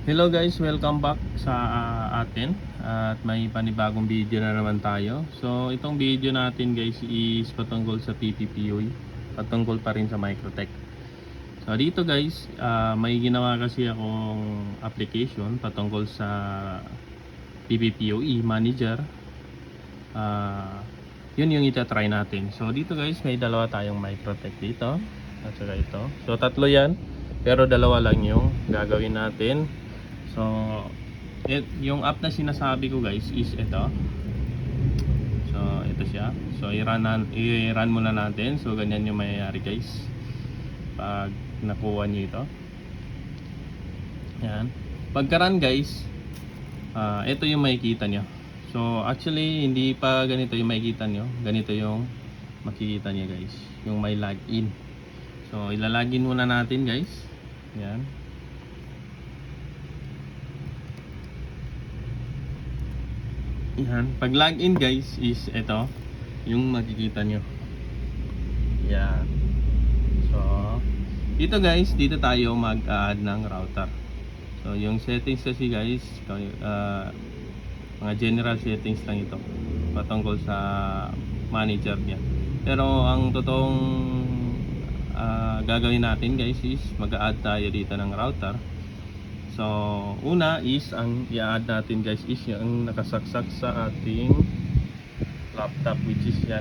Hello guys, welcome back sa atin at may panibagong video na naman tayo. So itong video natin guys is patungkol sa PPPoE, patungkol pa rin sa Microtech. So dito guys, may ginawa kasi akong application patungkol sa PPPoE Manager. Yun yung itatry natin. So dito guys, may dalawa tayong Microtech dito at saka ito. So tatlo yan, pero dalawa lang yung gagawin natin. So, yung app na sinasabi ko guys is ito. So, ito siya. So, i-run muna natin. So, ganyan yung mayayari guys pag nakuha nyo ito. Yan. Pagka-run guys, ito yung makikita nyo. So, actually, hindi pa ganito yung makikita nyo. Ganito yung makikita nyo guys. Yung may login. So, ilalagin muna natin guys. Yan. Yan. Pag login guys is ito yung makikita nyo. Yan. So dito guys, dito tayo mag-add ng router. So yung settings kasi guys, mga general settings lang ito patungkol sa manager niya. Pero ang totoong gagawin natin guys is mag-add tayo dito ng router. So, una is ang i-add natin guys is yung nakasaksak sa ating laptop, which is yan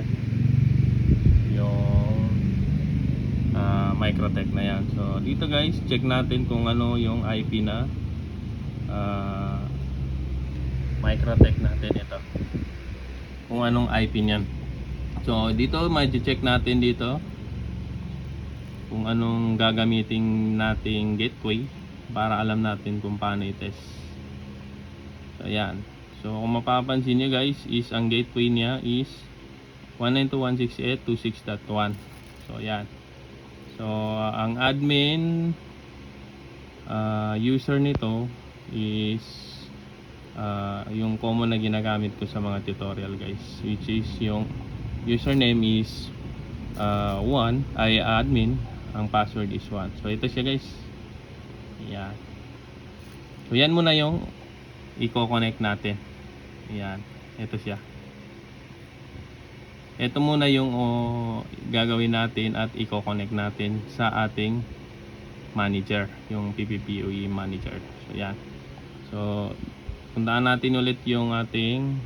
yung Microtech na yan. So, dito guys, check natin kung ano yung IP na Microtech natin ito. Kung anong IP niyan. So, dito may check natin dito kung anong gagamitin nating gateway para alam natin kung paano i-test. So ayan. So kung mapapansin nyo guys is ang gateway niya is 192.168.26.1. So ayan. So ang admin user nito is yung common na ginagamit ko sa mga tutorial guys, which is yung username is 1 ay admin, ang password is 1. So ito siya guys. Yan. So yan muna yung i-connect natin. Yan. Ito siya. Ito muna yung gagawin natin at i-connect natin sa ating manager, yung PPPoE manager. So yan. So puntaan natin ulit yung ating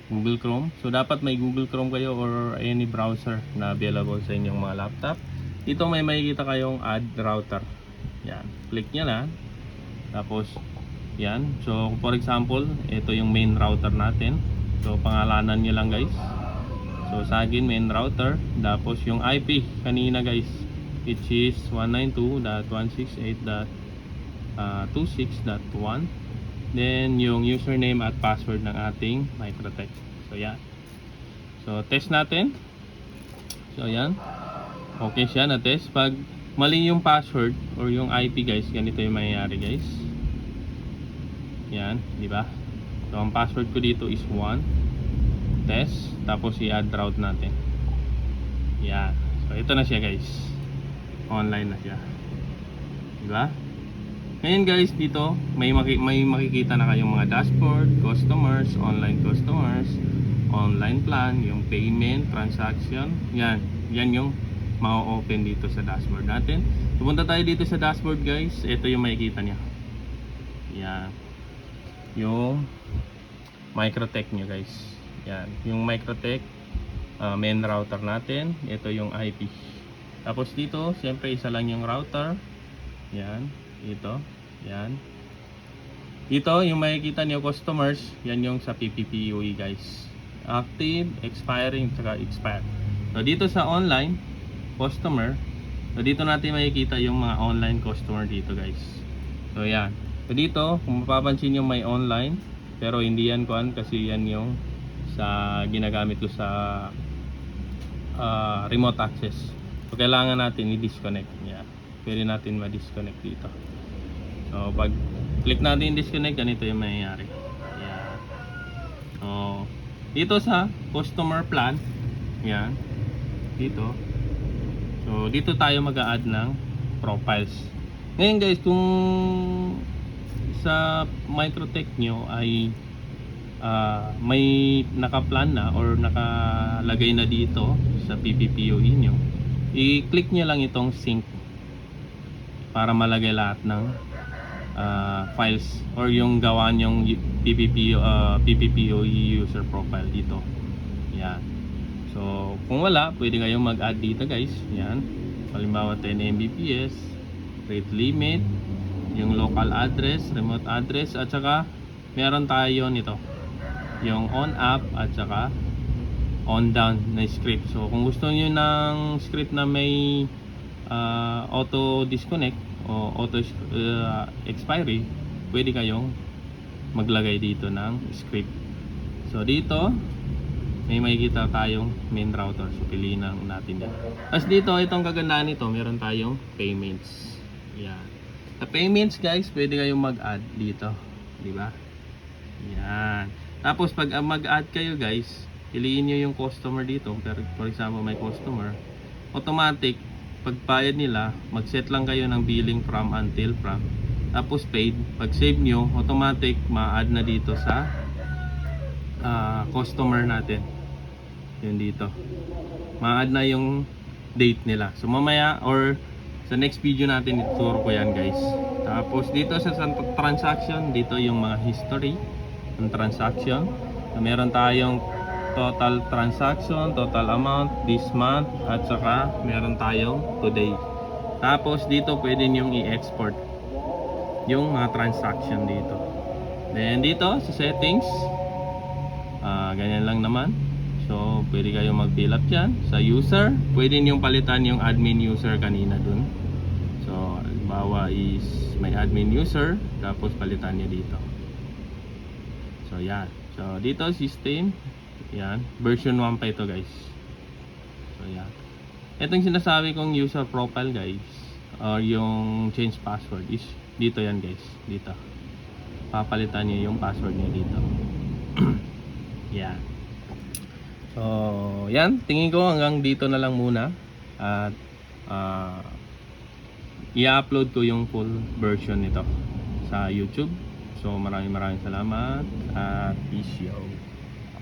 Google Chrome. So dapat may Google Chrome kayo or any browser na available sa inyong mga laptop. Dito may makikita kayong add router. Yan, click nyo na. Tapos yan, so for example, ito yung main router natin. So pangalanan nyo lang guys. So sa akin main router. Tapos yung IP kanina guys, which is 192.168.26.1. Then yung username at password ng ating Microtech. So yan. So test natin. So yan. Okay siya na test. Pag mali yung password or yung IP guys, ganito yung mangyayari guys. Yan, di ba? So ang password ko dito is 1 test, tapos i-add route natin. Yan. So ito na siya guys. Online na siya. Di ba? Ngayon guys, dito may makikita na kayong mga dashboard, customers, online plan, yung payment, transaction. Yan. Yan yung ma-open dito sa dashboard natin. Pupunta tayo dito sa dashboard guys. Ito yung makikita niya. Yan. Yung Microtech nyo guys. Yan. Yung Microtech main router natin. Ito yung IP. Tapos dito, siyempre isa lang yung router. Yan. Ito. Yan. Ito yung makikita niyo customers. Yan yung sa PPPoE guys. Active, expiring, saka expired. So dito sa online customer, so dito natin makikita yung mga online customer dito guys. So yan. So dito kung mapapansin nyo may online, pero hindi yan kuan kasi yan yung sa ginagamit ko sa remote access. So kailangan natin i-disconnect. Yan. Pwede natin ma-disconnect dito. So pag click natin disconnect, ganito yung mangyayari. Yan. So dito sa customer plan, yan. Dito. So dito tayo mag-a-add ng profiles. Ngayon guys, kung sa Microtech nyo ay may nakaplan na or nakalagay na dito sa PPPoE nyo, i-click nyo lang itong sync para malagay lahat ng files or yung gawa nyong PPPoE user profile dito. Yan. So kung wala, pwede kayong mag-add dito guys. Yan. Halimbawa 10 Mbps, rate limit, yung local address, remote address, at saka meron tayo nito yung on up at saka on down na script. So kung gusto niyo ng script na may auto disconnect o auto expiry, pwede kayong maglagay dito ng script. So dito may makikita tayong main router. So piliin lang natin yan. Tapos dito, itong kagandahan nito, meron tayong payments. Yan. Sa payments guys, pwede kayong mag-add dito, di ba? Yan. Tapos pag mag-add kayo guys, piliin nyo yung customer dito. For example, may customer, automatic pagbayad nila, mag-set lang kayo ng billing from, until, from, tapos paid. Pag save nyo, automatic ma-add na dito sa customer natin. Yun dito, ma-add na yung date nila. So mamaya or sa next video natin ituturo ko yan guys. Tapos dito sa transaction, dito yung mga history ng transaction. So, meron tayong total transaction, total amount this month, at saka meron tayong today. Tapos dito pwede nyong i-export yung mga transaction dito. Then dito sa settings, ganyan lang naman. So pwede kayong mag-fill up dyan. Sa user, pwede nyong palitan yung admin user kanina dun. So halimbawa is may admin user, tapos palitan nyo dito. So yan. So dito system, yan, version 1 pa ito guys. So yan. Itong sinasabi kong user profile guys, or yung change password is dito yan guys. Dito. Papalitan nyo yung password nyo dito. Yan. So yan, tingin ko hanggang dito na lang muna. At i-upload ko yung full version nito sa YouTube. So maraming salamat at peace out.